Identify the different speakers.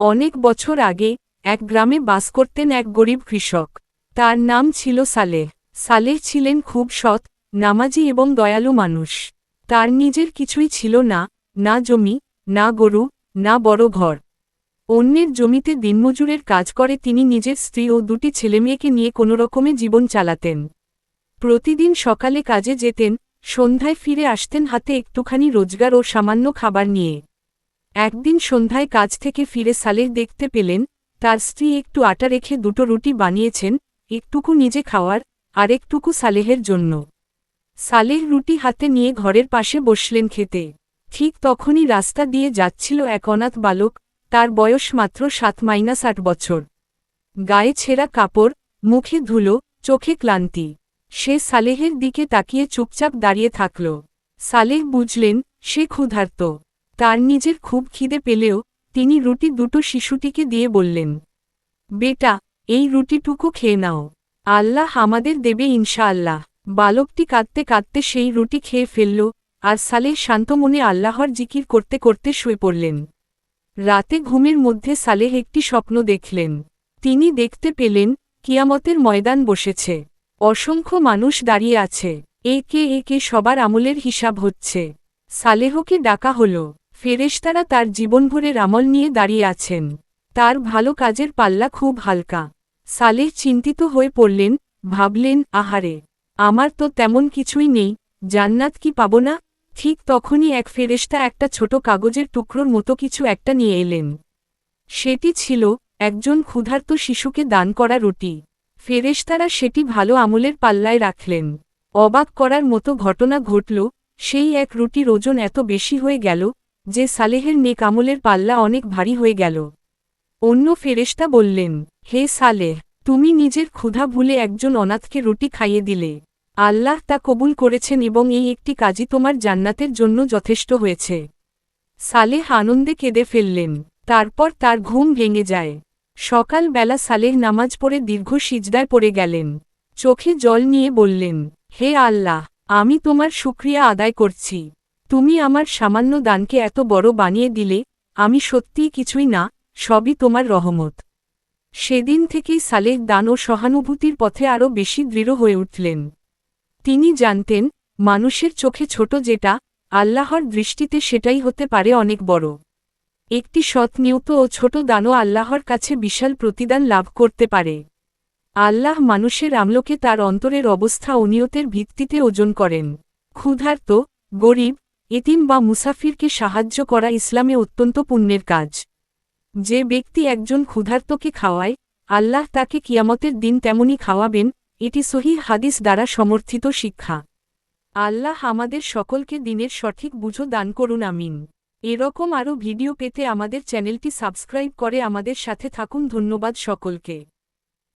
Speaker 1: অনেক বছর আগে এক গ্রামে বাস করতেন এক গরিব কৃষক। তার নাম ছিল সালেহ। সালেহ ছিলেন খুব সৎ, নামাজি এবং দয়ালু মানুষ। তার নিজের কিছুই ছিল না, না জমি, না গরু, না বড় ঘর। অন্যের জমিতে দিনমজুরের কাজ করে তিনি নিজের স্ত্রী ও দুটি ছেলেমেয়েকে নিয়ে কোনোরকমে জীবন চালাতেন। প্রতিদিন সকালে কাজে যেতেন, সন্ধ্যায় ফিরে আসতেন হাতে একটুখানি রোজগার ও সামান্য খাবার নিয়ে। একদিন সন্ধ্যায় কাজ থেকে ফিরে সালেহ দেখতে পেলেন তার স্ত্রী একটু আটা রেখে দুটো রুটি বানিয়েছেন, একটুকু নিজে খাওয়ার, আরেকটুকু সালেহের জন্য। সালেহ রুটি হাতে নিয়ে ঘরের পাশে বসলেন খেতে। ঠিক তখনই রাস্তা দিয়ে যাচ্ছিল এক অনাথ বালক, তার বয়স মাত্র 7-8 বছর। গায়ে ছেঁড়া কাপড়, মুখে ধুলো, চোখে ক্লান্তি। সে সালেহের দিকে তাকিয়ে চুপচাপ দাঁড়িয়ে থাকল। সালেহ বুঝলেন সে ক্ষুধার্ত। তার নিজের খুব খিদে পেলেও তিনি রুটি দুটো শিশুটিকে দিয়ে বললেন, বেটা, এই রুটিটুকু খেয়ে নাও, আল্লাহ আমাদের দেবে ইনশাআল্লাহ। বালকটি কাঁদতে কাঁদতে সেই রুটি খেয়ে ফেলল, আর সালেহ শান্ত মনে আল্লাহর জিকির করতে করতে শুয়ে পড়লেন। রাতে ঘুমের মধ্যে সালেহ একটি স্বপ্ন দেখলেন। তিনি দেখতে পেলেন কিয়ামতের ময়দান বসেছে। অসংখ্য মানুষ দাঁড়িয়ে আছে, একে একে সবার আমলের হিসাব হচ্ছে। সালেহকে ডাকা হল। ফেরেশতারা তার জীবনভরের আমল নিয়ে দাঁড়িয়ে আছেন। তার ভালো কাজের পাল্লা খুব হালকা। সালেহ চিন্তিত হয়ে পড়লেন, ভাবলেন, আহারে, আমার তো তেমন কিছুই নেই, জান্নাত কি পাব না? ঠিক তখনই এক ফেরেশতা একটা ছোট কাগজের টুকরোর মতো কিছু একটা নিয়ে এলেন। সেটি ছিল একজন ক্ষুধার্ত শিশুকে দান করা রুটি। ফেরেশতারা সেটি ভালো আমলের পাল্লায় রাখলেন। অবাক করার মতো ঘটনা ঘটল, সেই এক রুটির ওজন এত বেশি হয়ে গেল যে সালেহের নেক আমলের পাল্লা অনেক ভারী হয়ে গেল। অন্য ফেরেশতা বললেন, হে সালেহ, তুমি নিজের ক্ষুধা ভুলে একজন অনাথকে রুটি খাইয়ে দিলে। আল্লাহ তা কবুল করেছেন এবং এই একটি কাজই তোমার জান্নাতের জন্য যথেষ্ট হয়েছে। সালেহ আনন্দে কেঁদে ফেললেন। তারপর তার ঘুম ভেঙে যায়। সকালবেলা সালেহ নামাজ পড়ে দীর্ঘ সিজদায় পড়ে গেলেন। চোখে জল নিয়ে বললেন, হে আল্লাহ, আমি তোমার শুকরিয়া আদায় করছি। তুমি আমার সামান্য দানকে এত বড় বানিয়ে দিলে, আমি সত্যিই কিছুই না, সবই তোমার রহমত। সেদিন থেকেই সালেহ দান ও সহানুভূতির পথে আরও বেশি দৃঢ় হয়ে উঠলেন। তিনি জানতেন মানুষের চোখে ছোট যেটা, আল্লাহর দৃষ্টিতে সেটাই হতে পারে অনেক বড়। একটি সৎ নিয়ত ও ছোট দানও আল্লাহর কাছে বিশাল প্রতিদান লাভ করতে পারে। আল্লাহ মানুষের আমলকে তার অন্তরের অবস্থা ও নিয়তের ভিত্তিতে ওজন করেন। ক্ষুধার্ত, গরিব, এতিম বা মুসাফিরকে সাহায্য করা ইসলামে অত্যন্ত পুণ্যের কাজ। যে ব্যক্তি একজন ক্ষুধার্তকে খাওয়ায়, আল্লাহ তাকে কিয়ামতের দিন তেমনি খাওয়াবেন, এটি সহিহ হাদিস দ্বারা সমর্থিত শিক্ষা। আল্লাহ আমাদের সকলকে দিনের সঠিক বুঝো দান করুন, আমিন। এরকম আরও ভিডিও পেতে আমাদের চ্যানেলটি সাবস্ক্রাইব করে আমাদের সাথে থাকুন। ধন্যবাদ সকলকে।